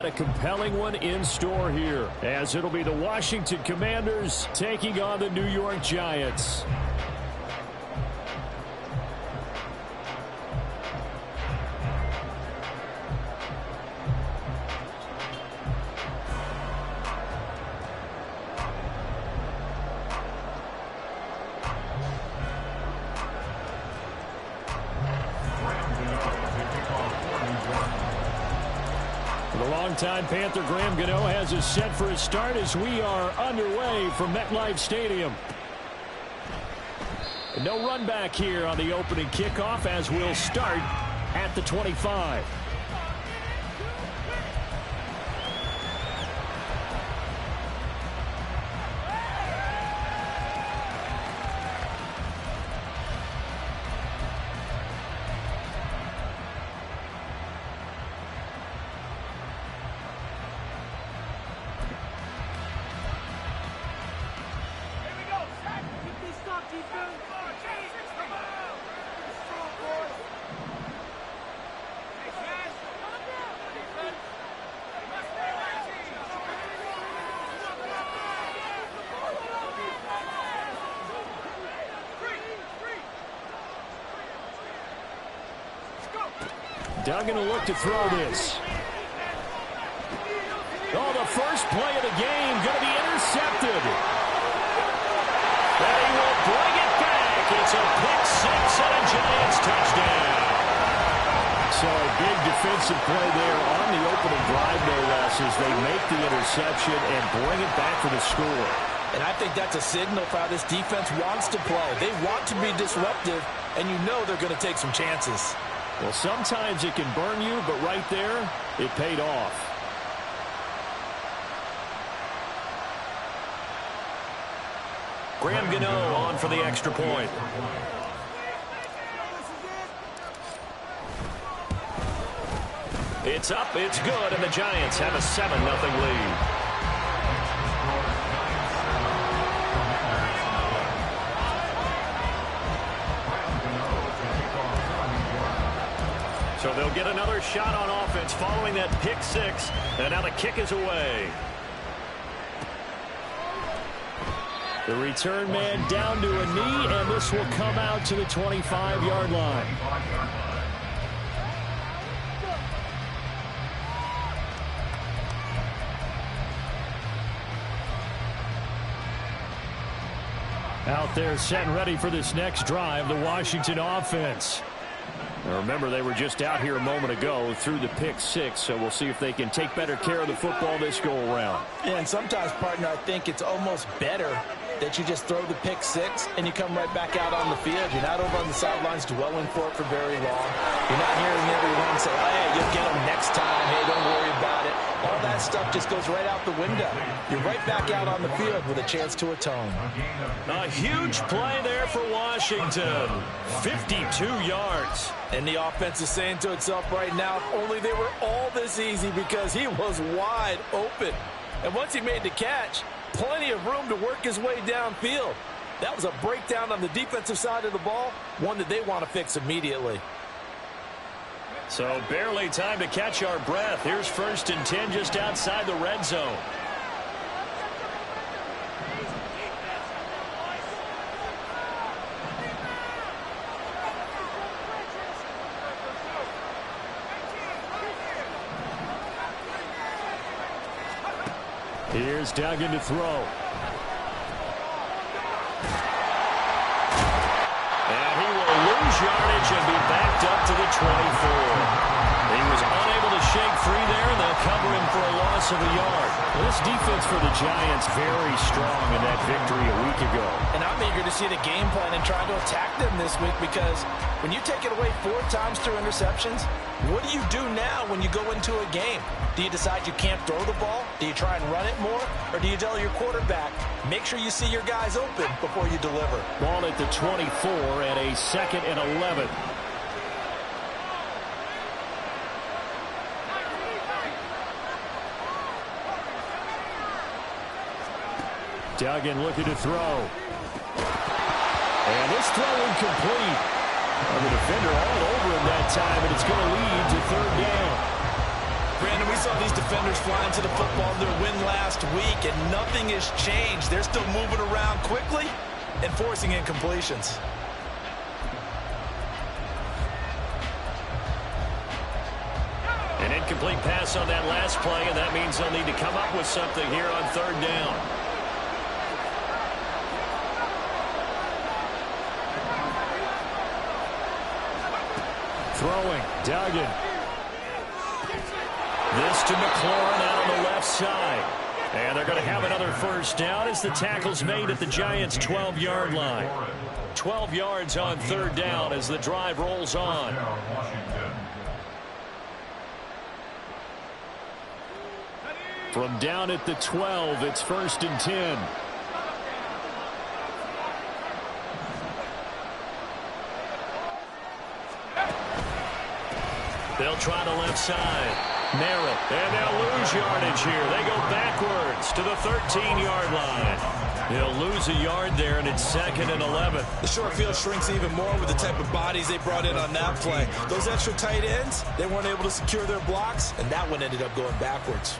A compelling one in store here, as it'll be the Washington Commanders taking on the New York Giants. Longtime Panther Graham Gano has us set for a start as we are underway from MetLife Stadium. No run back here on the opening kickoff as we'll start at the 25. Duggan will look to throw this. Oh, the first play of the game going to be intercepted. And he will bring it back. It's a pick six and a Giants touchdown. So a big defensive play there on the opening drive, no less, as they make the interception and bring it back for the score. And I think that's a signal for how this defense wants to play. They want to be disruptive, and you know they're going to take some chances. Well, sometimes it can burn you, but right there, it paid off. Graham Gano on for the extra point. It's up, it's good, and the Giants have a 7-0 lead. So they'll get another shot on offense following that pick six. And now the kick is away. The return man down to a knee, and this will come out to the 25-yard line. Out there set and ready for this next drive, the Washington offense. Now remember, they were just out here a moment ago through the pick six, so we'll see if they can take better care of the football this go-around. Yeah, and sometimes, partner, I think it's almost better that you just throw the pick six and you come right back out on the field. You're not over on the sidelines dwelling for it for very long. You're not hearing everyone say, oh, hey, you'll get them next time. Hey, don't worry about it. All that stuff just goes right out the window. You're right back out on the field with a chance to atone. A huge play there for Washington. 52 yards. And the offense is saying to itself right now, if only they were all this easy, because he was wide open. And once he made the catch, plenty of room to work his way downfield. That was a breakdown on the defensive side of the ball, one that they want to fix immediately. So barely time to catch our breath. Here's 1st and 10 just outside the red zone. Here's Duggan to throw. And he will lose yardage and be backed up to the 24. He was unable to shake free there, and they'll cover him for a loss of a yard. Well, this defense for the Giants very strong in that victory a week ago. And I'm eager to see the game plan and try to attack them this week, because when you take it away 4 times through interceptions, what do you do now when you go into a game? Do you decide you can't throw the ball? Do you try and run it more? Or do you tell your quarterback, make sure you see your guys open before you deliver? Ball at the 24 and a 2nd and 11. Duggan looking to throw. And this throw incomplete. The defender all over him that time, and it's going to lead to 3rd down. Brandon, we saw these defenders flying to the football in their win last week, and nothing has changed. They're still moving around quickly and forcing incompletions. An incomplete pass on that last play, and that means they'll need to come up with something here on third down. Throwing, Duggan. This to McLaurin out on the left side. And they're going to have another first down as the tackle's made at the Giants' 12-yard line. 12 yards on third down as the drive rolls on. From down at the 12, it's 1st and 10. They'll try the left side. Merritt, and they'll lose yardage here. They go backwards to the 13-yard line. They'll lose a yard there, and it's 2nd and 11. The short field shrinks even more with the type of bodies they brought in on that play. Those extra tight ends, they weren't able to secure their blocks, and that one ended up going backwards.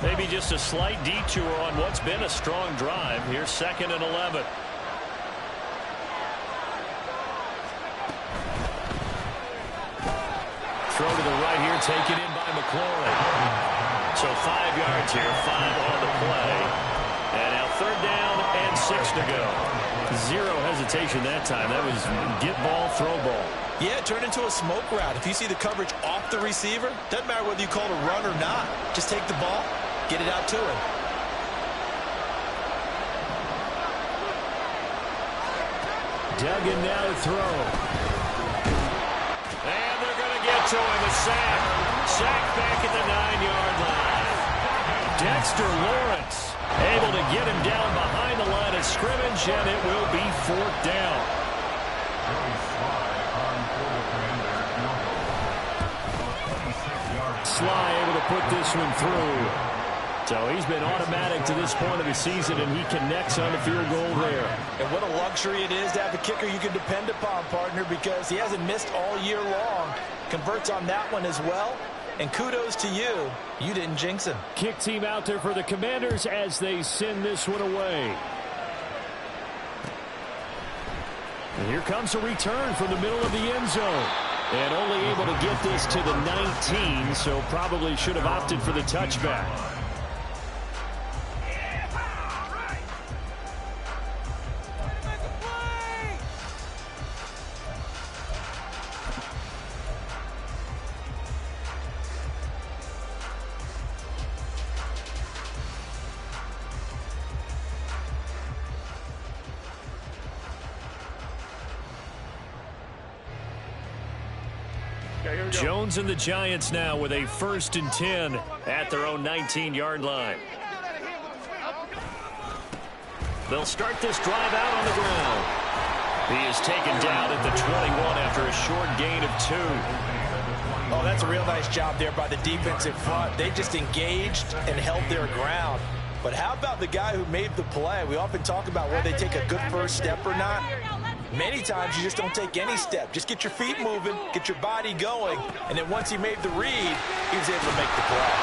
Maybe just a slight detour on what's been a strong drive. Here's 2nd and 11. Throw to the right here, taken in by McLaurin. So 5 yards here, 5 on the play. And now 3rd down and 6 to go. Zero hesitation that time. That was get ball, throw ball. Yeah, it turned into a smoke route. If you see the coverage off the receiver, doesn't matter whether you call it a run or not. Just take the ball, get it out to him. Duggan now to throw. And they're going to get to him. A sack. Sack back at the 9-yard line. Dexter Lawrence able to get him down behind the line of scrimmage, and it will be 4th down. Sly able to put this one through. So he's been automatic to this point of the season, and he connects on the field goal there. And what a luxury it is to have a kicker you can depend upon, partner, because he hasn't missed all year long. Converts on that one as well. And kudos to you. You didn't jinx him. Kick team out there for the Commanders as they send this one away. And here comes a return from the middle of the end zone. And only able to get this to the 19, so probably should have opted for the touchback. Jones and the Giants now with a 1st and 10 at their own 19-yard line. They'll start this drive out on the ground. He is taken down at the 21 after a short gain of 2. Oh, that's a real nice job there by the defensive front. They just engaged and held their ground. But how about the guy who made the play? We often talk about whether they take a good first step or not. Many times you just don't take any step. Just get your feet moving, get your body going, and then once he made the read, he was able to make the play.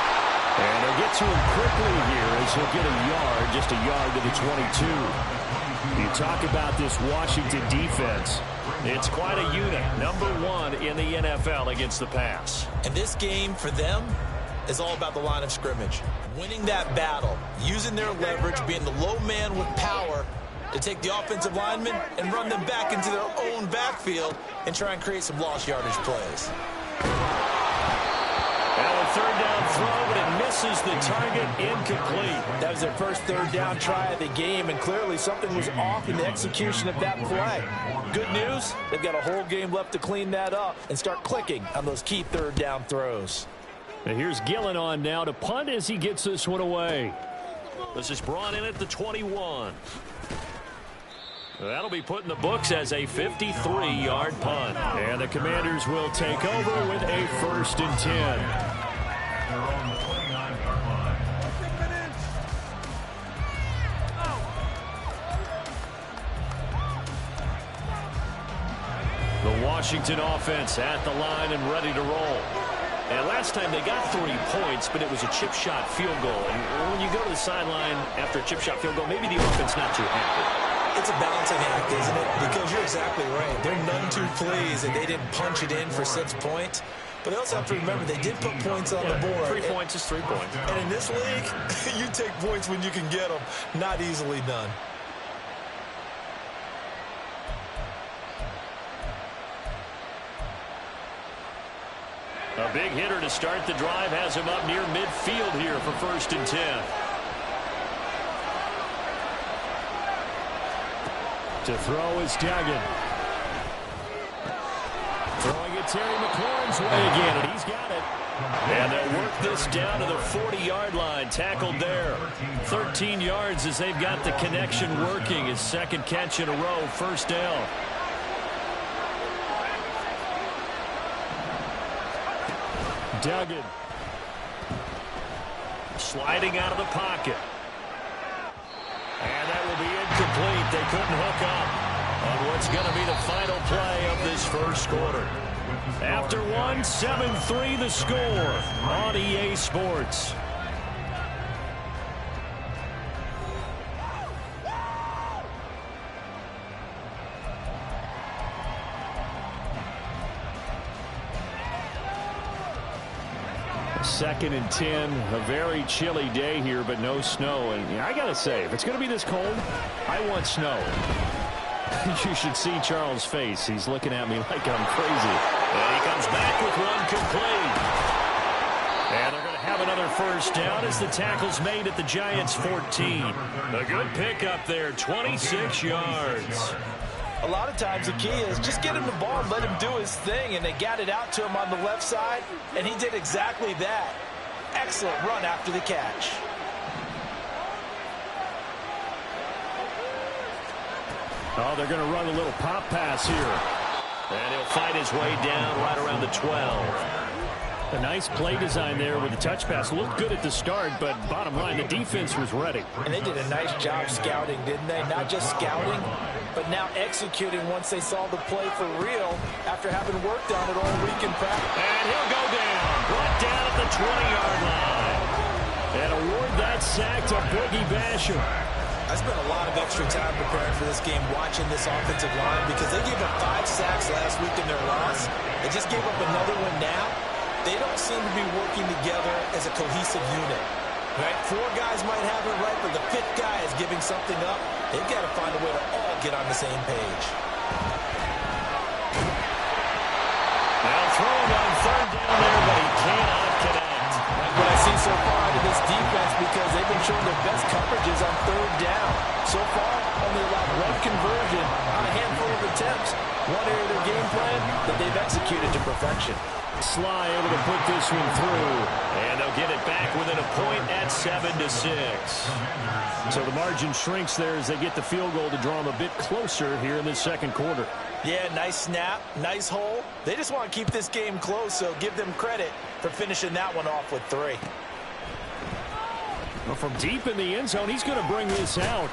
And they'll get to him quickly here as he'll get a yard, just a yard to the 22. You talk about this Washington defense. It's quite a unit, #1 in the NFL against the pass. And this game for them is all about the line of scrimmage. Winning that battle, using their leverage, being the low man with power, to take the offensive linemen and run them back into their own backfield and try and create some lost yardage plays. Now a 3rd down throw, but it misses the target, incomplete. That was their first 3rd down try of the game, and clearly something was off in the execution of that play. Good news, they've got a whole game left to clean that up and start clicking on those key 3rd down throws. And here's Gillen on now to punt as he gets this one away. This is brought in at the 21. That'll be put in the books as a 53-yard punt. And the Commanders will take over with a 1st and 10. Washington offense at the line and ready to roll. And last time they got 3 points, but it was a chip shot field goal. And when you go to the sideline after a chip shot field goal, maybe the offense not too happy. It's a balancing act, isn't it? Because you're exactly right. They're none too pleased that they didn't punch it in for 6 points. But they also have to remember they did put points on the board. 3 points is 3 points. And in this league, you take points when you can get them. Not easily done. A big hitter to start the drive has him up near midfield here for 1st and 10. To throw is Duggan. Throwing it Terry McLaurin's way again, and he's got it. And they'll work this down to the 40-yard line. Tackled there. 13 yards as they've got the connection working. His 2nd catch in a row, 1st down. Duggan. Sliding out of the pocket. And that will be incomplete. They couldn't hook up on what's going to be the final play of this 1st quarter. After 1, 7-3 the score on EA Sports. Second and 10, a very chilly day here, but no snow. And I got to say, if it's going to be this cold, I want snow. You should see Charles' face. He's looking at me like I'm crazy. And he comes back with one complete. And they're going to have another 1st down as the tackle's made at the Giants' 14. A good pickup there, 26 yards. A lot of times the key is just get him the ball and let him do his thing, and they got it out to him on the left side, and he did exactly that. Excellent run after the catch. Oh, they're going to run a little pop pass here. And he'll fight his way down right around the 12. A nice play design there with the touch pass. Looked good at the start, but bottom line, the defense was ready. And they did a nice job scouting, didn't they? Not just scouting, but now executing once they saw the play for real after having worked on it all week in practice. And he'll go down. Brought down at the 20-yard line. And award that sack to Boogie Basham. I spent a lot of extra time preparing for this game watching this offensive line because they gave up 5 sacks last week in their loss. They just gave up another one now. They don't seem to be working together as a cohesive unit. Right? 4 guys might have it right, but the 5th guy is giving something up. They've got to find a way to all get on the same page. Now throwing on 3rd down there, but he cannot connect. Like what I see so far out of this defense, because they've been showing their best coverages on 3rd down. So far, only allowed 1 conversion on a handful of attempts. One area of their game plan that they've executed to perfection. Sly able to put this one through, and they'll get it back within a point at 7-6. So the margin shrinks there as they get the field goal to draw them a bit closer here in this 2nd quarter. Yeah, nice snap, nice hole. They just want to keep this game close, so give them credit for finishing that one off with 3. Well, from deep in the end zone, he's going to bring this out.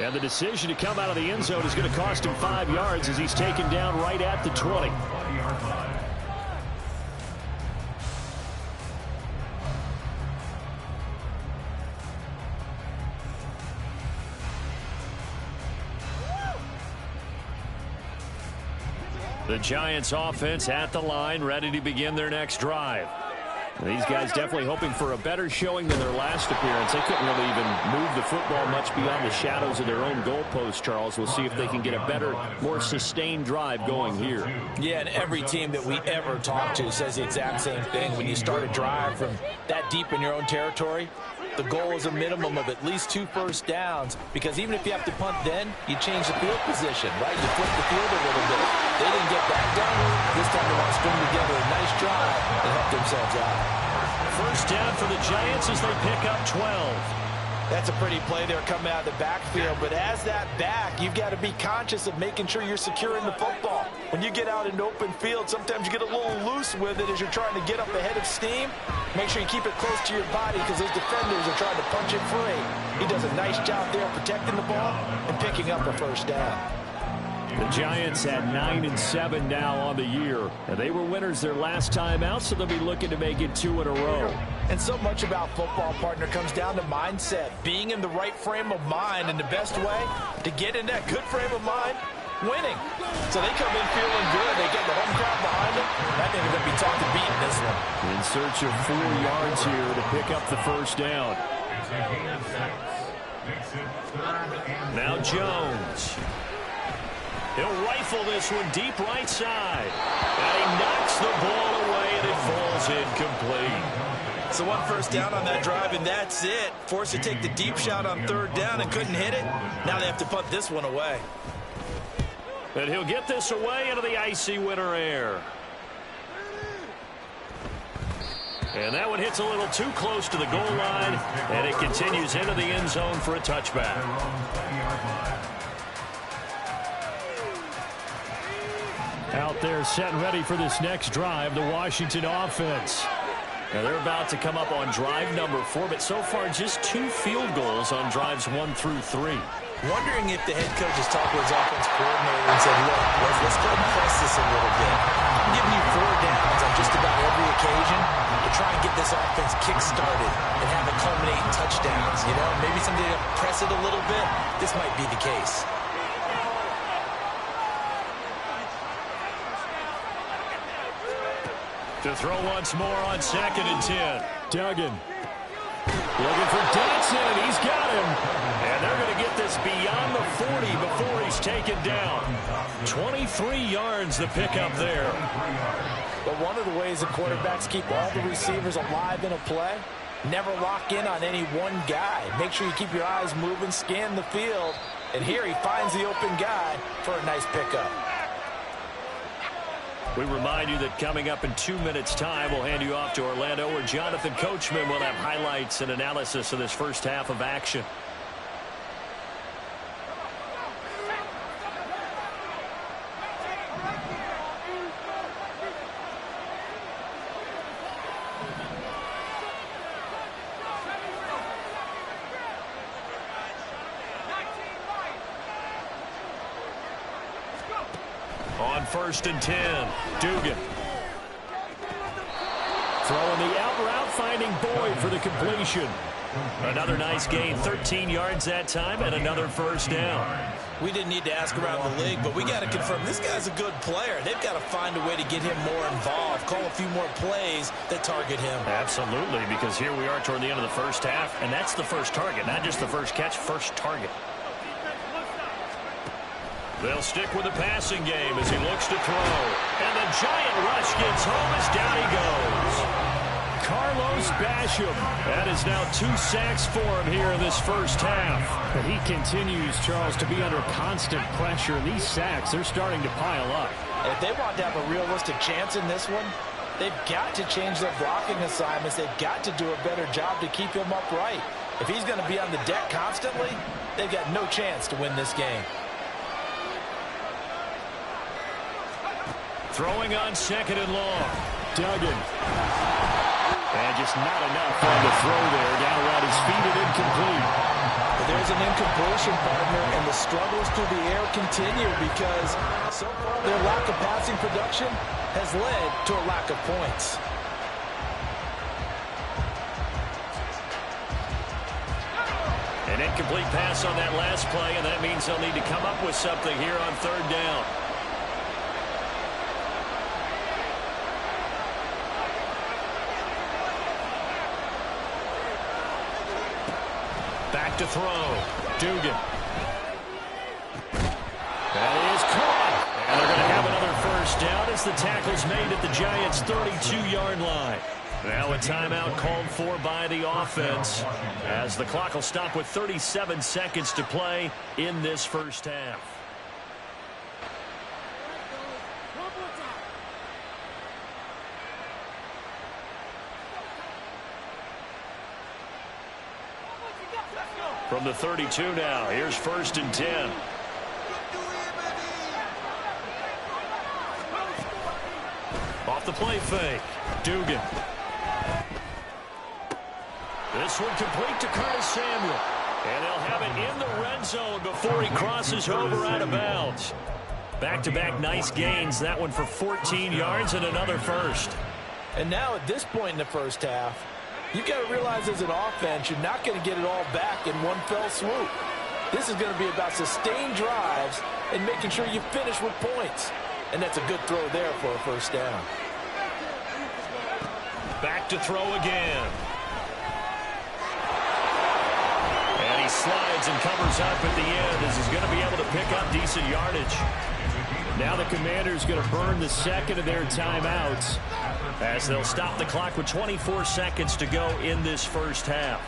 And the decision to come out of the end zone is going to cost him 5 yards as he's taken down right at the 20. The Giants offense at the line, ready to begin their next drive. These guys definitely hoping for a better showing than their last appearance. They couldn't really even move the football much beyond the shadows of their own goalpost, Charles. We'll see if they can get a better, more sustained drive going here. Yeah, and every team that we ever talk to says the exact same thing. When you start a drive from that deep in your own territory, the goal is a minimum of at least 2 first downs, because even if you have to punt then, you change the field position, right? You flip the field a little bit. They didn't get that done. This time they want to string together a nice drive and help themselves out. First down for the Giants as they pick up 12. That's a pretty play there coming out of the backfield, but as that back, you've got to be conscious of making sure you're securing the football. When you get out in open field, sometimes you get a little loose with it as you're trying to get up ahead of steam. Make sure you keep it close to your body because those defenders are trying to punch it free. He does a nice job there protecting the ball and picking up a first down. The Giants at 9-7 now on the year. And they were winners their last time out, so they'll be looking to make it 2 in a row. And so much about football, partner, comes down to mindset. Being in the right frame of mind, and the best way to get in that good frame of mind, winning. So they come in feeling good. They get the home crowd behind them. I think they're going to be talking beating this one. In search of 4 yards here to pick up the first down. Now Jones. He'll rifle this one deep right side. And he knocks the ball away, and it falls incomplete. So 1 first down on that drive, and that's it. Forced to take the deep shot on 3rd down and couldn't hit it. Now they have to punt this one away. And he'll get this away into the icy winter air. And that one hits a little too close to the goal line, and it continues into the end zone for a touchback. Out there set and ready for this next drive, the Washington offense. Now they're about to come up on drive number 4, but so far just 2 field goals on drives 1 through 3. Wondering if the head coach has talked with his offense coordinator and said, look, let's go and press this a little bit. I'm giving you 4 downs on just about every occasion to try and get this offense kick-started and have it culminate in touchdowns. You know, maybe someday to press it a little bit. This might be the case. To throw once more on 2nd and 10. Duggan. Looking for Dotson, and he's got him. And they're going to get this beyond the 40 before he's taken down. 23 yards the pickup there. But one of the ways that quarterbacks keep all the receivers alive in a play, never lock in on any one guy. Make sure you keep your eyes moving, scan the field. And here he finds the open guy for a nice pickup. We remind you that coming up in 2 minutes' time, we'll hand you off to Orlando, where Jonathan Coachman will have highlights and analysis of this first half of action. On 1st and 10, Dugan. Throwing the out route, finding Boyd for the completion. Another nice gain, 13 yards that time, and another first down. We didn't need to ask around the league, but we got to confirm this guy's a good player. They've got to find a way to get him more involved, call a few more plays that target him. Absolutely, because here we are toward the end of the first half, and that's the first target, not just the first catch, first target. They'll stick with the passing game as he looks to throw. And the giant rush gets home as down he goes. Carlos Basham. That is now 2 sacks for him here in this first half. But he continues, Charles, to be under constant pressure. And these sacks, they're starting to pile up. If they want to have a realistic chance in this one, they've got to change their blocking assignments. They've got to do a better job to keep him upright. If he's going to be on the deck constantly, they've got no chance to win this game. Throwing on 2nd and long. Duggan. And just not enough on the throw there. Down around his feet and incomplete. There's an incompletion, partner, and the struggles through the air continue because so far their lack of passing production has led to a lack of points. An incomplete pass on that last play, and that means they'll need to come up with something here on 3rd down. Back to throw. Dugan. That is caught. And they're going to have another first down as the tackle's made at the Giants' 32-yard line. Now a timeout called for by the offense as the clock will stop with 37 seconds to play in this first half. From the 32 now, here's 1st and 10. Off the play fake, Dugan. This one complete to Curtis Samuel. And they'll have it in the red zone before he crosses over out of bounds. Back-to-back nice gains. That one for 14 yards and another first. And now at this point in the first half, you've got to realize as an offense, you're not going to get it all back in one fell swoop. This is going to be about sustained drives and making sure you finish with points. And that's a good throw there for a first down. Back to throw again. And he slides and covers up at the end as he's going to be able to pick up decent yardage. Now the Commanders going to burn the second of their timeouts as they'll stop the clock with 24 seconds to go in this first half.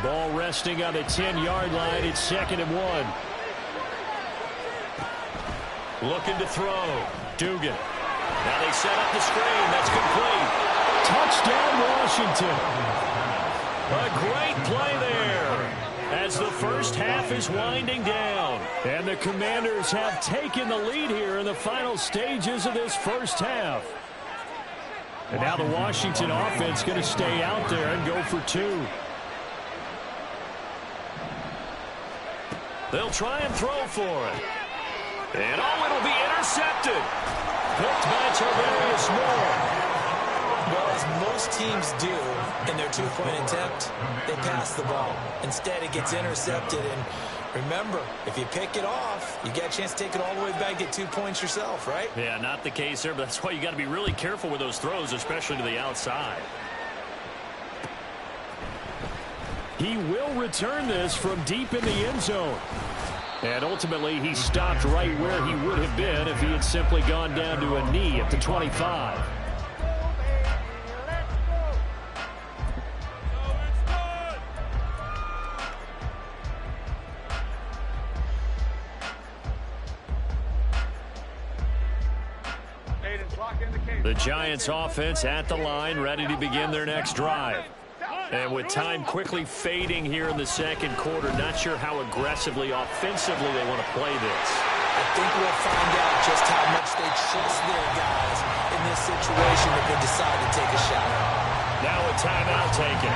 Ball resting on the 10-yard line. It's 2nd and 1. Looking to throw. Dugan. Now they set up the screen. That's complete. Touchdown, Washington. A great play there as the first half is winding down. And the Commanders have taken the lead here in the final stages of this first half. And now the Washington offense going to stay out there and go for 2. They'll try and throw for it. And it'll be intercepted. Picked by Tarvarius Moore. Well, as most teams do in their two-point attempt, they pass the ball. Instead, it gets intercepted. And remember, if you pick it off, you get a chance to take it all the way back, get 2 points yourself, right? Yeah, not the case there, but that's why you got to be really careful with those throws, especially to the outside. He will return this from deep in the end zone. And ultimately, he stopped right where he would have been if he had simply gone down to a knee at the 25. The Giants offense at the line, ready to begin their next drive. And with time quickly fading here in the second quarter, not sure how aggressively, offensively they want to play this. I think we'll find out just how much they trust their guys in this situation if they decide to take a shot. Now a timeout taken.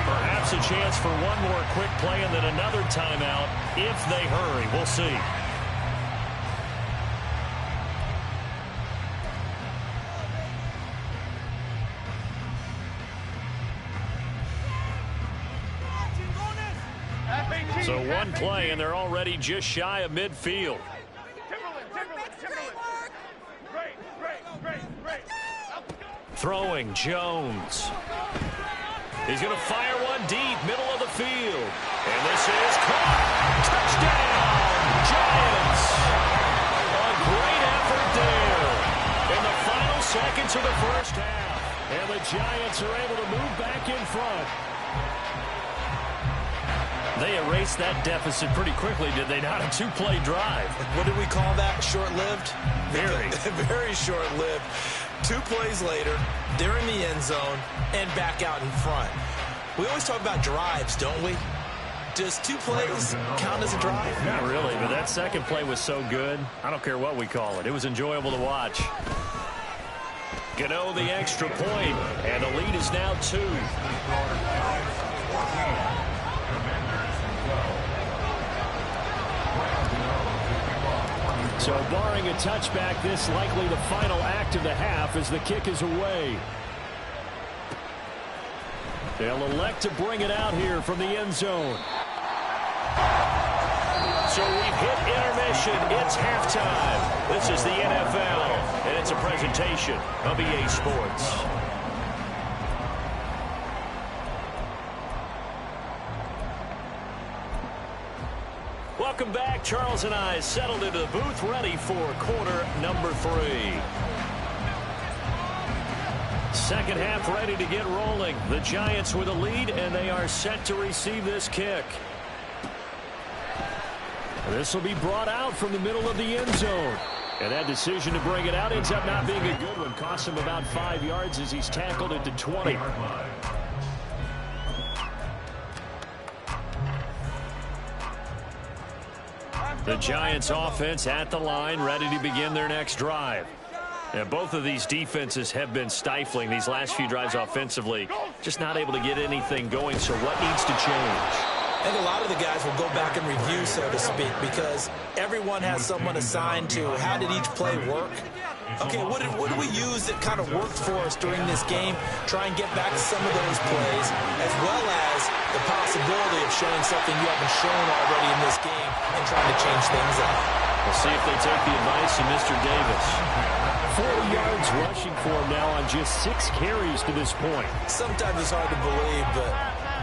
Perhaps a chance for one more quick play and then another timeout if they hurry. We'll see. So one play, and they're already just shy of midfield. Throwing, Jones. He's going to fire one deep, middle of the field. And this is caught. Touchdown, Giants. A great effort there in the final seconds of the first half. And the Giants are able to move back in front. They erased that deficit pretty quickly, did they not? A two-play drive. What did we call that? Short-lived? Very. Very short-lived. 2 plays later, they're in the end zone and back out in front. We always talk about drives, don't we? Does 2 plays count as a drive? Not really, but that second play was so good. I don't care what we call it. It was enjoyable to watch. Gano the extra point, and the lead is now 2. So barring a touchback, this likely the final act of the half as the kick is away. They'll elect to bring it out here from the end zone. So we've hit intermission. It's halftime. This is the NFL, and it's a presentation of EA Sports. Welcome back. Charles and I settled into the booth, ready for quarter number 3. Second half ready to get rolling. The Giants with a lead, and they are set to receive this kick. This will be brought out from the middle of the end zone. And that decision to bring it out ends up not being a good one. Costs him about 5 yards as he's tackled at the 20. The Giants offense at the line, ready to begin their next drive. And both of these defenses have been stifling these last few drives offensively. Just not able to get anything going, so what needs to change? I think a lot of the guys will go back and review, so to speak, because everyone has someone assigned to how did each play work. Okay, what did we use that kind of worked for us during this game? Try and get back to some of those plays, as well as the possibility of showing something you haven't shown already in this game and trying to change things up. We'll see if they take the advice of Mr. Davis. 40 yards rushing for him now on just 6 carries to this point. Sometimes it's hard to believe, but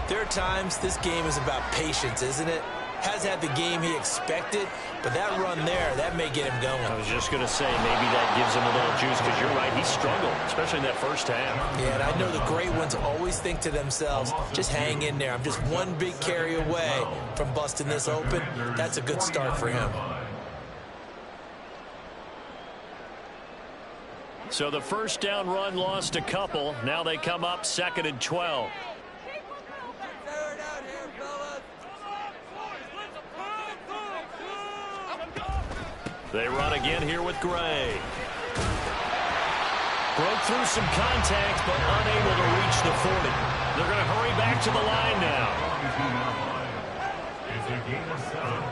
there are times this game is about patience, isn't it? Has had the game he expected, but that run there, that may get him going. I was just going to say, maybe that gives him a little juice, because you're right, he struggled, especially in that first half. Yeah, and I know the great ones always think to themselves, just hang in there. I'm just one big carry away from busting this open. That's a good start for him. So the first down run lost a couple. Now they come up 2nd and 12. They run again here with Gray. Broke through some contact, but unable to reach the 40. They're going to hurry back to the line now. It's a game of 7.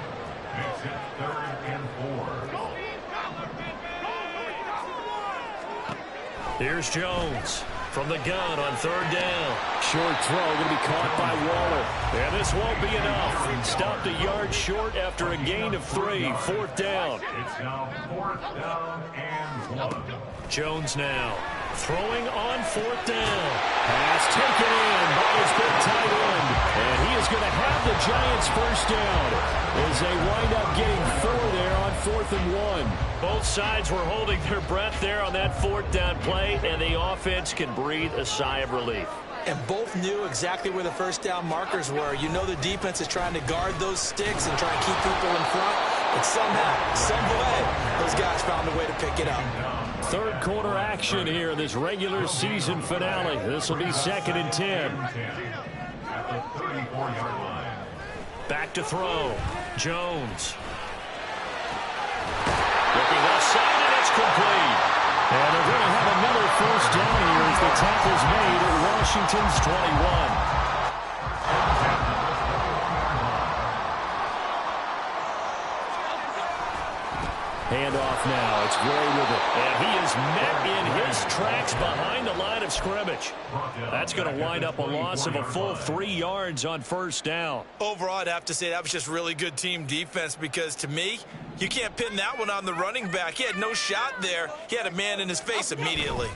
Makes it 3rd and 4. Here's Jones from the gun on 3rd down. Short throw going to be caught by Waller. And this won't be enough. Stopped a yard short after a gain of 3. 4th down. It's now 4th down and 1. Jones now throwing on 4th down. Pass taken in by his big tight end. And he is going to have the Giants first down as they wind up getting 4 there on 4th and 1. Both sides were holding their breath there on that 4th down play, and the offense can breathe a sigh of relief. And both knew exactly where the first down markers were. You know the defense is trying to guard those sticks and try and keep people in front. But somehow, some way, those guys found a way to pick it up. 3rd quarter action here in this regular season finale. This will be 2nd and 10. At the 34-yard line. Back to throw. Jones. Looking left side, and it's complete. And they're going to have another first down here as the tackle's made at Washington's 21. Handoff now. It's Gray with it. And he is met in his tracks behind the line of scrimmage. That's going to wind up a loss of a full 3 yards on first down. Overall, I'd have to say that was just really good team defense because, to me, you can't pin that one on the running back. He had no shot there. He had a man in his face immediately.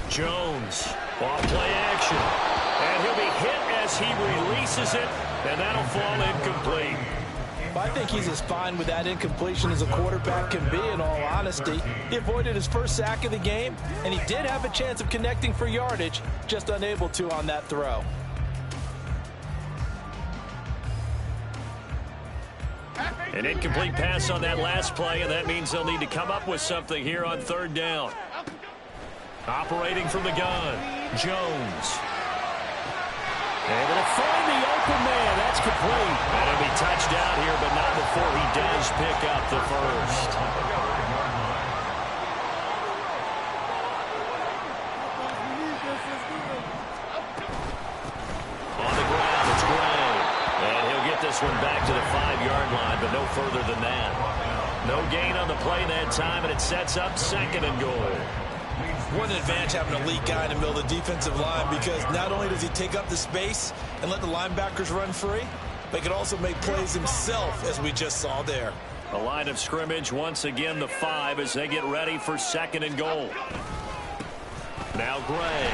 Jones, off play action. And he'll be hit as he releases it, and that'll fall incomplete. I think he's as fine with that incompletion as a quarterback can be, in all honesty. He avoided his first sack of the game, and he did have a chance of connecting for yardage, just unable to on that throw. An incomplete pass on that last play, and that means they'll need to come up with something here on 3rd down. Operating from the gun, Jones. Able to find the open man. That's complete. And he'll be touched out here, but not before he does pick up the first. On the ground, it's Gray. And he'll get this one back to the 5-yard line, but no further than that. No gain on the play that time, and it sets up 2nd and goal. What an advantage having an elite guy in the middle of the defensive line, because not only does he take up the space and let the linebackers run free, but he can also make plays himself, as we just saw there. The line of scrimmage once again the 5 as they get ready for 2nd and goal. Now Gray.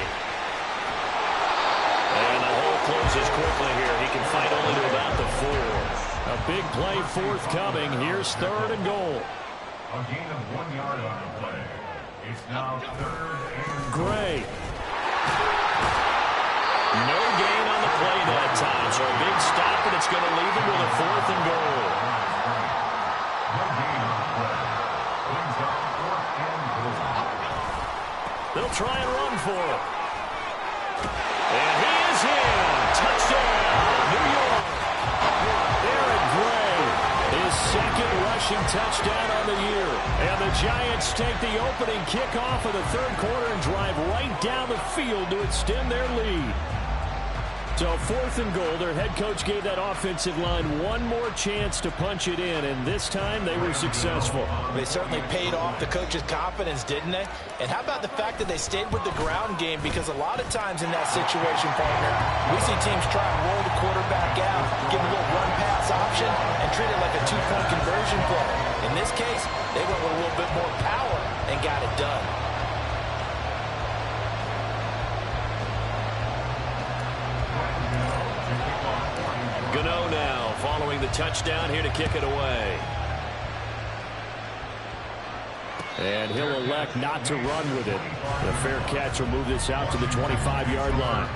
And the hole closes quickly here. He can fight only to about the 4. A big play forthcoming. Here's 3rd and goal. A gain of 1 yard on the play. It's now 3rd and Gray. No gain on the play that time. So a big stop, and it's going to leave him with a 4th and goal. no gain on the play. Brings up 4th and goal. They'll try and run for it. And he is in. Touchdown, New York. Aaron Gray, his 2nd rushing touchdown on the year. And the Giants take the opening kickoff of the 3rd quarter and drive right down the field to extend their lead. So 4th and goal. Their head coach gave that offensive line one more chance to punch it in, and this time they were successful. They certainly paid off the coach's confidence, didn't they? And how about the fact that they stayed with the ground game? Because a lot of times in that situation, partner, we see teams try and roll the quarterback out, give him a little run-pass option, and treat it like a two-point conversion play. In this case, they went with a little bit more power and got it done. Gano now following the touchdown here to kick it away. And he'll elect not to run with it. The fair catch will move this out to the 25-yard line.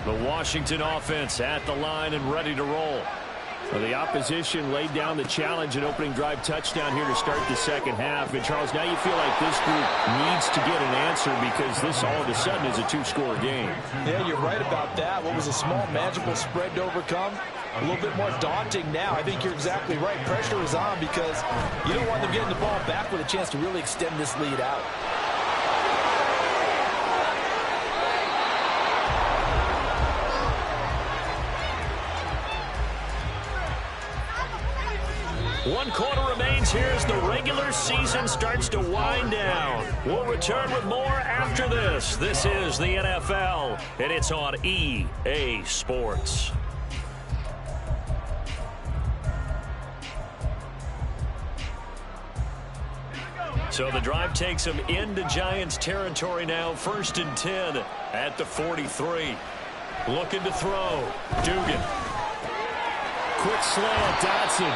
The Washington offense at the line and ready to roll. Well, the opposition laid down the challenge and opening drive touchdown here to start the second half. And, Charles, now you feel like this group needs to get an answer because this all of a sudden is a two-score game. Yeah, you're right about that. What was a small, manageable spread to overcome? A little bit more daunting now. I think you're exactly right. Pressure is on because you don't want them getting the ball back with a chance to really extend this lead out. One quarter remains here as the regular season starts to wind down. We'll return with more after this. This is the NFL, and it's on EA Sports. So the drive takes them into Giants territory now. 1st and 10 at the 43. Looking to throw. Dugan. Quick slant, Dotson.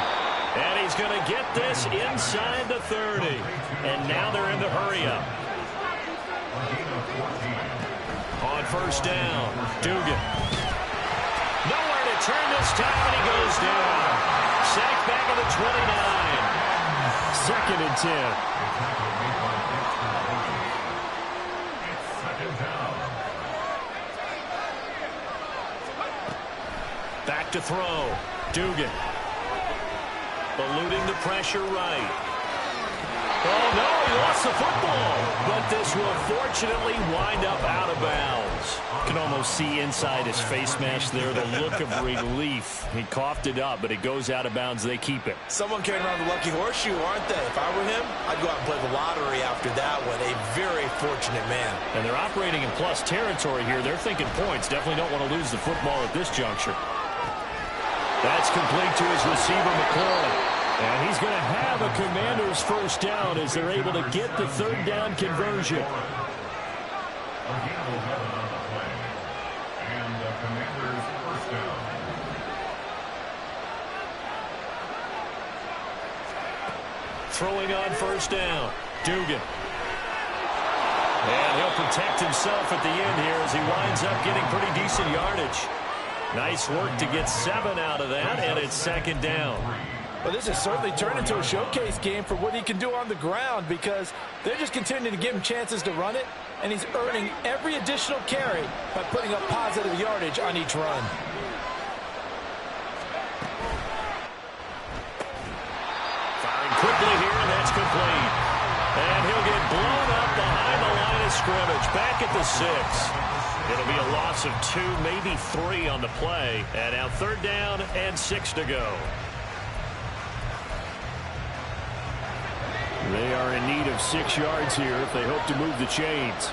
And he's going to get this inside the 30. And now they're in the hurry-up. On 1st down, Dugan. Nowhere to turn this time, and he goes down. Sacked back at the 29. 2nd and 10. Back to throw. Dugan. Eluding the pressure right. Oh, no, he lost the football. But this will fortunately wind up out of bounds. You can almost see inside his face mask there the look of relief. He coughed it up, but it goes out of bounds. They keep it. Someone carrying around the lucky horseshoe, aren't they? If I were him, I'd go out and play the lottery after that one. A very fortunate man. And they're operating in plus territory here. They're thinking points. Definitely don't want to lose the football at this juncture. That's complete to his receiver, McLaurin. And he's going to have a Commander's 1st down as they're able to get the 3rd down conversion. Throwing on 1st down, Dugan. And he'll protect himself at the end here as he winds up getting pretty decent yardage. Nice work to get 7 out of that, and it's 2nd down. Well, this has certainly turned into a showcase game for what he can do on the ground because they're just continuing to give him chances to run it, and he's earning every additional carry by putting up positive yardage on each run. Firing quickly here, and that's complete. And he'll get blown up behind the line of scrimmage, back at the 6. It'll be a loss of 2, maybe 3 on the play. And now 3rd down and 6 to go. They are in need of 6 yards here if they hope to move the chains.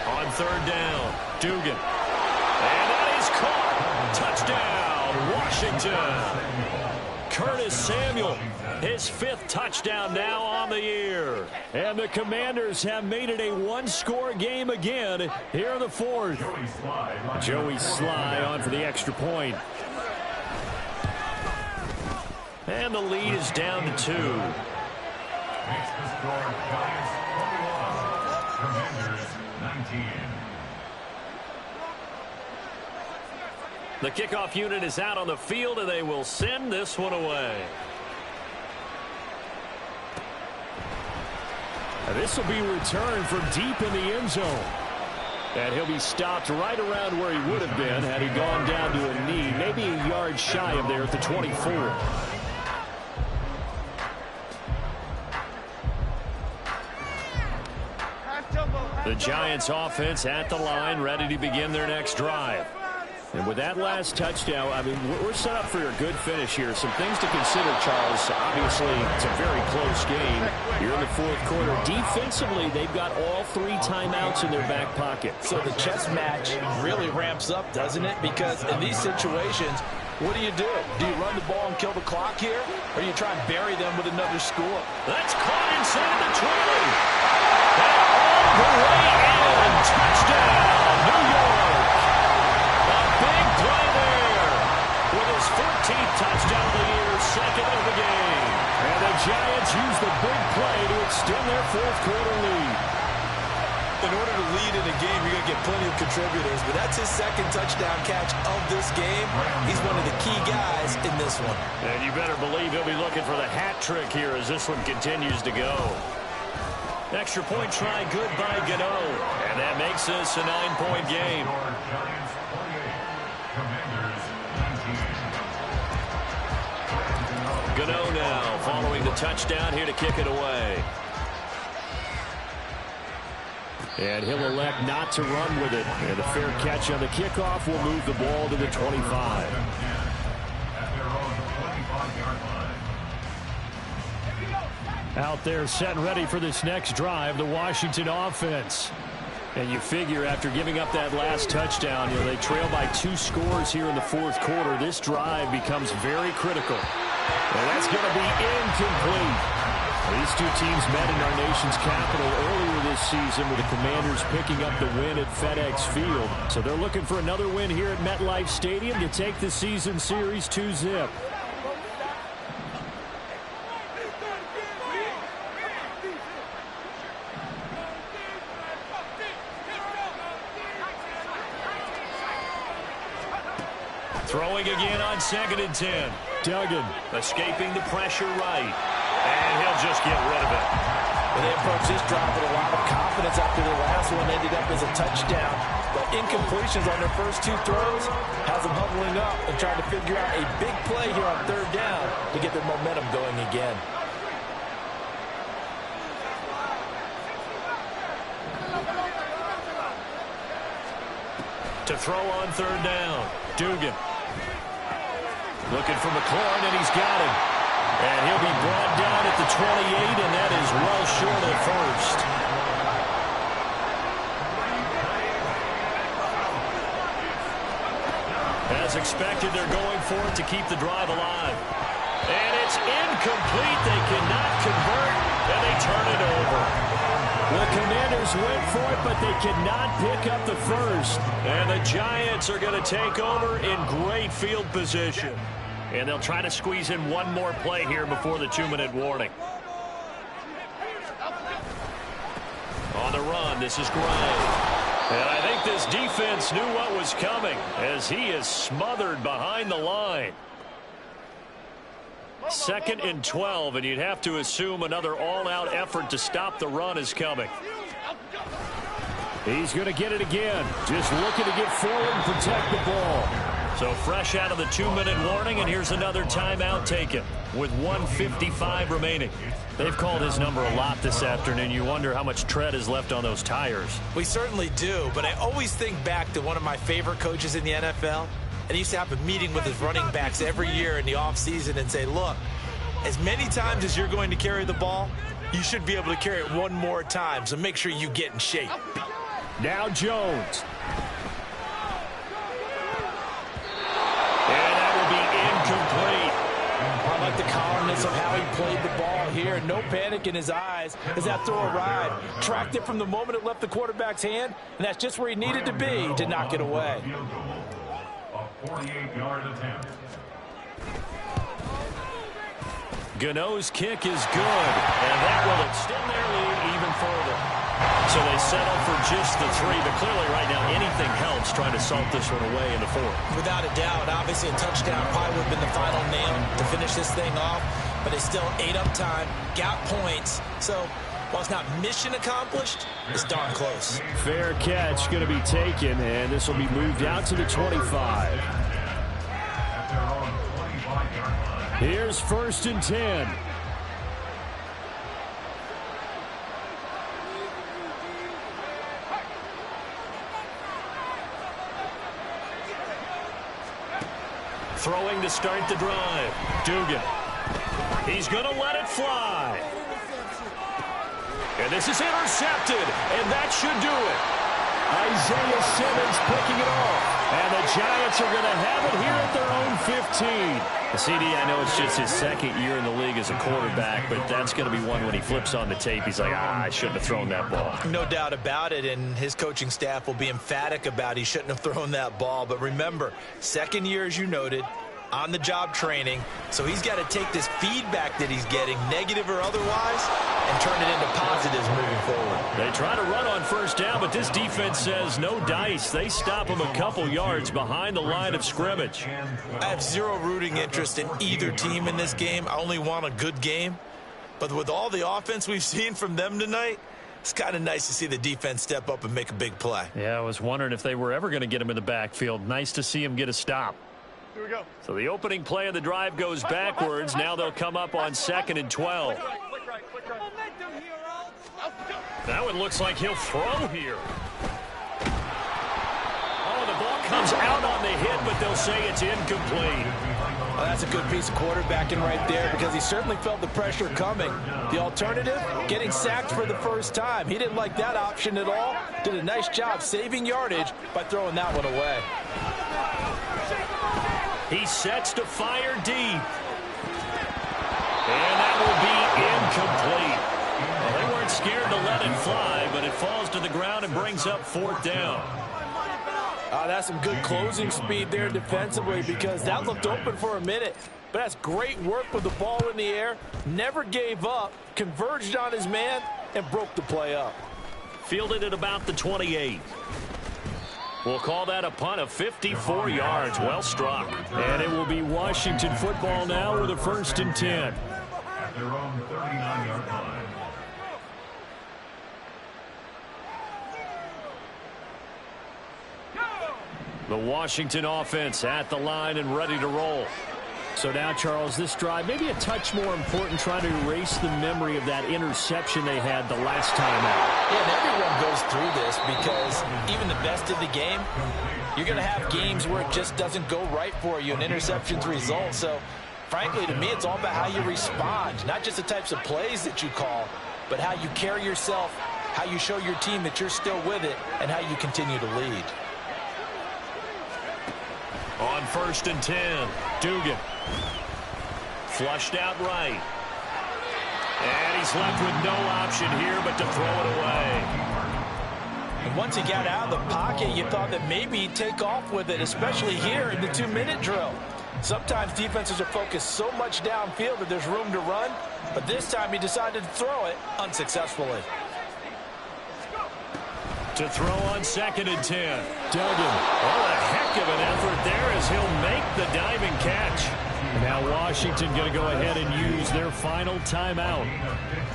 On 3rd down, Dugan. And that is caught. Touchdown, Washington. Curtis Samuel, his 5th touchdown now on the year. And the Commanders have made it a one-score game again here in the 4th. Joey Sly on for the extra point. And the lead is down to 2. Makes the score Giants 21, Commanders 19. The kickoff unit is out on the field, and they will send this one away. This will be returned from deep in the end zone. And he'll be stopped right around where he would have been had he gone down to a knee, maybe a yard shy of there at the 24. Giants offense at the line, ready to begin their next drive. And with that last touchdown, I mean, we're set up for a good finish here. Some things to consider, Charles. Obviously, it's a very close game. You're in the fourth quarter. Defensively, they've got all 3 timeouts in their back pocket. So the chess match really ramps up, doesn't it? Because in these situations, what do? Do you run the ball and kill the clock here? Or do you try and bury them with another score? That's caught inside the 20. And all the way in. Touchdown, New York. Big play there with his 14th touchdown of the year, second of the game. And the Giants use the big play to extend their fourth quarter lead. In order to lead in a game, you're going to get plenty of contributors, but that's his second touchdown catch of this game. He's one of the key guys in this one. And you better believe he'll be looking for the hat trick here as this one continues to go. Extra point try good by Gano. And that makes this a 9-point game. Gano now following the touchdown here to kick it away. And he'll elect not to run with it. And a fair catch on the kickoff will move the ball to the 25. Out there set and ready for this next drive, the Washington offense. And you figure after giving up that last touchdown, they trail by 2 scores here in the fourth quarter. This drive becomes very critical. And that's going to be incomplete. These two teams met in our nation's capital earlier this season with the Commanders picking up the win at FedEx Field. So they're looking for another win here at MetLife Stadium to take the season series 2-0. Throwing again on 2nd and 10. Duggan escaping the pressure right. And he'll just get rid of it. Well, they approach this drive with a lot of confidence after the last one ended up as a touchdown. But incompletions on their first 2 throws has them huddling up and trying to figure out a big play here on 3rd down to get their momentum going again. To throw on 3rd down, Dugan. Looking for McLaurin, and he's got him. And he'll be brought down at the 28, and that is well short of first. As expected, they're going for it to keep the drive alive. And it's incomplete. They cannot convert, and they turn it over. The Commanders went for it, but they cannot pick up the first. And the Giants are going to take over in great field position. And they'll try to squeeze in one more play here before the 2-minute warning. On the run, this is Grimes. And I think this defense knew what was coming as he is smothered behind the line. 2nd and 12, and you'd have to assume another all-out effort to stop the run is coming. He's going to get it again. Just looking to get forward and protect the ball. So fresh out of the 2-minute warning, and here's another timeout taken with 1:55 remaining. They've called his number a lot this afternoon. You wonder how much tread is left on those tires. We certainly do, but I always think back to one of my favorite coaches in the NFL. And he used to have a meeting with his running backs every year in the offseason and say, look, as many times as you're going to carry the ball, you should be able to carry it one more time, so make sure you get in shape. Now Jones. And that will be incomplete. I like the calmness of how he played the ball here. No panic in his eyes as that throw arrived. Tracked it from the moment it left the quarterback's hand, and that's just where he needed to be to knock it away. A 48-yard attempt. Gano's kick is good, and that will extend their lead even further. So they settle for just the 3, but clearly right now anything helps trying to salt this one away in the 4th. Without a doubt, obviously a touchdown probably would have been the final nail to finish this thing off, but it's still ate up time, got points, so while it's not mission accomplished, it's darn close. Fair catch going to be taken, and this will be moved out to the 25. Here's 1st and 10. Throwing to start the drive. Dugan. He's going to let it fly. And this is intercepted, and that should do it. Isaiah Simmons picking it off. And the Giants are going to have it here at their own 15. CD, I know it's just his second year in the league as a quarterback, but that's going to be one when he flips on the tape. He's like, I shouldn't have thrown that ball. No doubt about it, and his coaching staff will be emphatic about he shouldn't have thrown that ball. But remember, second year, as you noted, on-the-job training, so he's got to take this feedback that he's getting, negative or otherwise, and turn it into positives moving forward. They try to run on first down, but this defense says no dice. They stop him a couple yards behind the line of scrimmage. I have zero rooting interest in either team in this game. I only want a good game. But with all the offense we've seen from them tonight, it's kind of nice to see the defense step up and make a big play. Yeah, I was wondering if they were ever going to get him in the backfield. Nice to see him get a stop. Here we go. So the opening play of the drive goes backwards. Now they'll come up on 2nd and 12. Click right. That one looks like he'll throw here. Oh, the ball comes out on the hit, but they'll say it's incomplete. Well, that's a good piece of quarterbacking right there because he certainly felt the pressure coming. The alternative, getting sacked for the first time. He didn't like that option at all. Did a nice job saving yardage by throwing that one away. He sets to fire deep. And that will be incomplete. Well, they weren't scared to let it fly, but it falls to the ground and brings up 4th down. That's some good closing speed there defensively because that looked open for a minute. But that's great work with the ball in the air. Never gave up, converged on his man, and broke the play up. Fielded at about the 28. We'll call that a punt of 54 yards. Well struck. And it will be Washington football now with a 1st and 10. At their own 39-yard line. The Washington offense at the line and ready to roll. So now, Charles, this drive maybe a touch more important, trying to erase the memory of that interception they had the last time out. Yeah, and everyone goes through this because even the best of the game, you're going to have games where it just doesn't go right for you and interceptions result. So, frankly, to me, it's all about how you respond, not just the types of plays that you call, but how you carry yourself, how you show your team that you're still with it, and how you continue to lead. On 1st and 10, Dugan. Flushed out right. And he's left with no option here but to throw it away. And once he got out of the pocket, you thought that maybe he'd take off with it, especially here in the 2-minute drill. Sometimes defenses are focused so much downfield that there's room to run, but this time he decided to throw it unsuccessfully. To throw on 2nd and 10. Duggan. Oh, a heck of an effort there as he'll make the diving catch. Now Washington going to go ahead and use their final timeout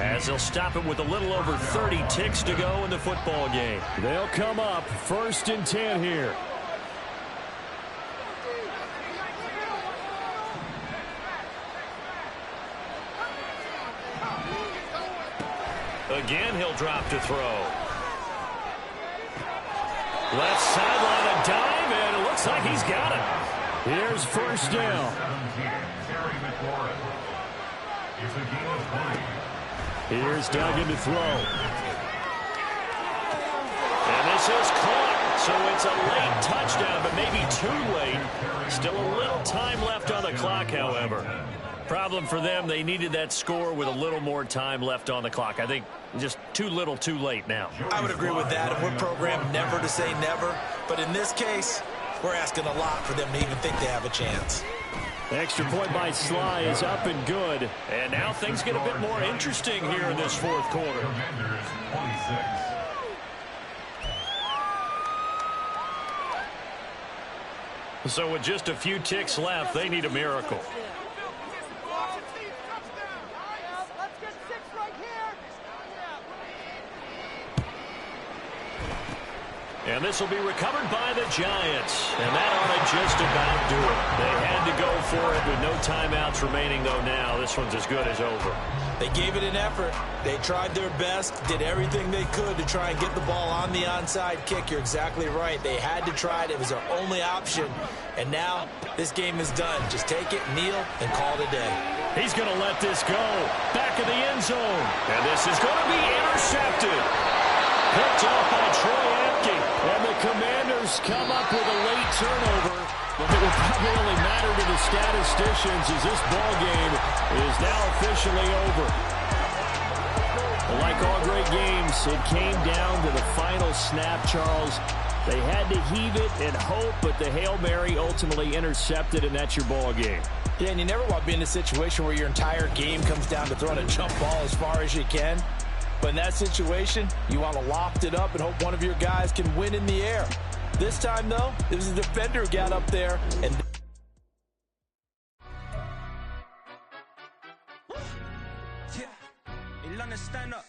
as they'll stop it with a little over 30 ticks to go in the football game. They'll come up 1st and 10 here. Again, he'll drop to throw. Left sideline a dive, and it looks like he's got it. Here's 1st down. Here's Duggan to throw. And this is caught. So it's a late touchdown, but maybe too late. Still a little time left on the clock, however. Problem for them, they needed that score with a little more time left on the clock. I think just too little, too late now. I would agree with that, and we're programmed never to say never. But in this case, we're asking a lot for them to even think they have a chance. Extra point by Sly is up and good. And now things get a bit more interesting here in this 4th quarter. So with just a few ticks left, they need a miracle. And this will be recovered by the Giants. And that ought to just about do it. They had to go for it with no timeouts remaining, though now this one's as good as over. They gave it an effort. They tried their best, did everything they could to try and get the ball on the onside kick. You're exactly right. They had to try it. It was their only option. And now this game is done. Just take it, kneel, and call it a day. He's going to let this go. Back of the end zone. And this is going to be intercepted. Picked off by Troy Apke. And the Commanders come up with a late turnover. But it will probably only matter to the statisticians as this ball game is now officially over. Well, like all great games, it came down to the final snap, Charles. They had to heave it and hope, but the Hail Mary ultimately intercepted, and that's your ball game. Yeah, and you never want to be in a situation where your entire game comes down to throwing a jump ball as far as you can. But in that situation, you want to loft it up and hope one of your guys can win in the air. This time, though, it was a defender who got up there and... Stand up.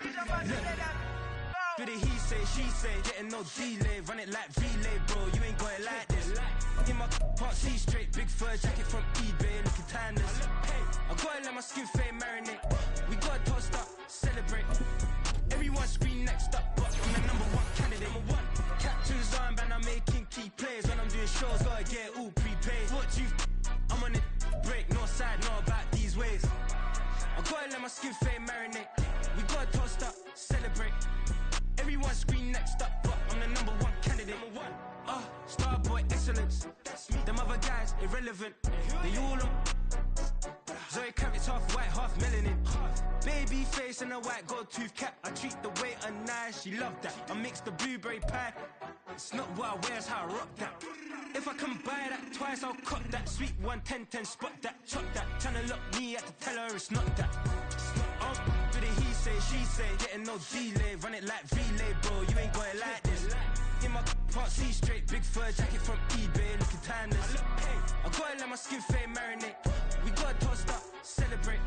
Do the he say, she say, getting no delay, run it like relay, bro. You ain't got it like this. In my can't see straight, big fur jacket from eBay, looking timeless. I gotta let my skin fade marinate. We gotta toast up, celebrate. Everyone scream next up, but I'm the #1 candidate. Captain's armband, I'm making key plays. When I'm doing shows, gotta get all prepaid. What you I'm on it, break, no side, no about these ways. I gotta let my skin fade marinate. We gotta toast up, celebrate. Everyone scream next up, but I'm the #1 candidate. Starboy excellence. Them other guys irrelevant. They all on. Zoe Kravitz half white, half melanin. Baby face and a white gold tooth cap. I treat the waiter nice, she love that. I mix the blueberry pie. It's not what I wear, it's how I rock that. If I can buy that twice, I'll cut that. Sweet 110, spot that, chop that. Tryna lock me at the teller, it's not that. Do the he say, she say, getting no delay. Run it like relay, bro, you ain't got it like this. In my can't see straight, big fur jacket from eBay, looking timeless. I gotta let my skin fade marinate. We gotta toast up, celebrate.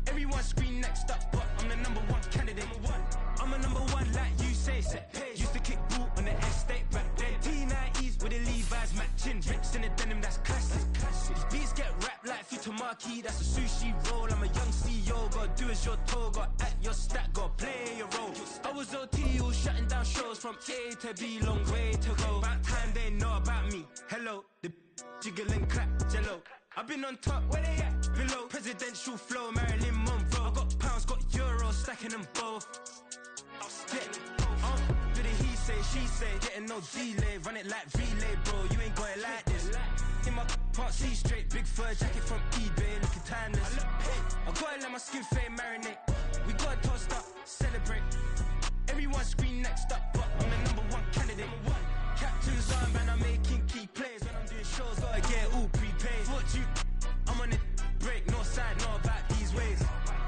Everyone scream next up, but I'm the #1 candidate. I'm a #1 like you say. Used to kick ball on the estate back then. T90s with the Levi's matching. Rips in the denim, that's classic. These beats get wrapped like Futamaki, that's a sushi roll. I'm a young CEO, gotta do as you're told. Gotta act your stat, gotta play your role. I was OT, all shutting down shows from A to B, long way to go. About time they know about me. Hello, the jiggle and clap, jello. I've been on top, where they at? Below, presidential flow, Marilyn Monroe. I got pounds, got euros, stacking them both. Do the he say, she say, getting no delay, run it like relay, bro. You ain't got it like this. In my can't see straight, big fur jacket from eBay, looking timeless. I gotta let my skin fade marinate. We gotta toast up, celebrate. Everyone scream next up, but I'm the #1 candidate.